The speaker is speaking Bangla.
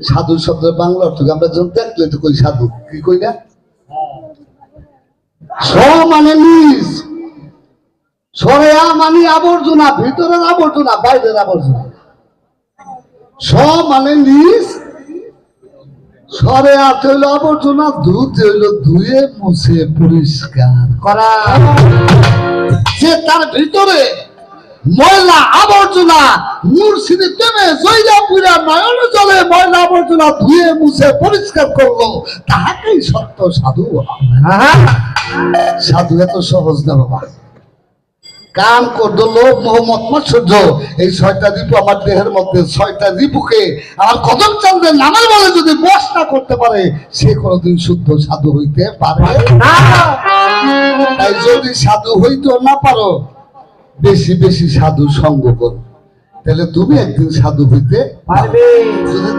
সাধু শব্দের বাংলা অর্থ আমরা যখন দেখলে তো কই সাধু কি কই না স মানে নিজ সরেয়া মানে আবর্জনা ভিতরের আবর্জনা বাইরের আবর্জনা স মানে নিজ সরে আছে হইল আবর্জনা ধুতে হইল ধুয়ে মুছে পরিষ্কার করা যে তার ভিতরে ময়লা আবর্জনা মুর্শিদে প্রেমে জয়রাপুরা নয়ন জলে ময়লা আবর্জনা ধুয়ে মুছে পরিষ্কার করলো তাহাকেই সত্য সাধু সাধু এত সহজ না বাবা কাম করলো লোভ মোহ মত মাৎসর্য এই 6টা রিপু আমার দেহের মধ্যে 6টা রিপুকে আমার কদম চন্দ্রের নামের বলে যদি বশ না করতে পারে সে কোনোদিন শুদ্ধ সাধু হইতে পারে না তাই যদি সাধু হইতে না পারো বেশি বেশি সাধু সঙ্গ করো তাহলে তুমি একদিন সাধু হইতে পারবে যদি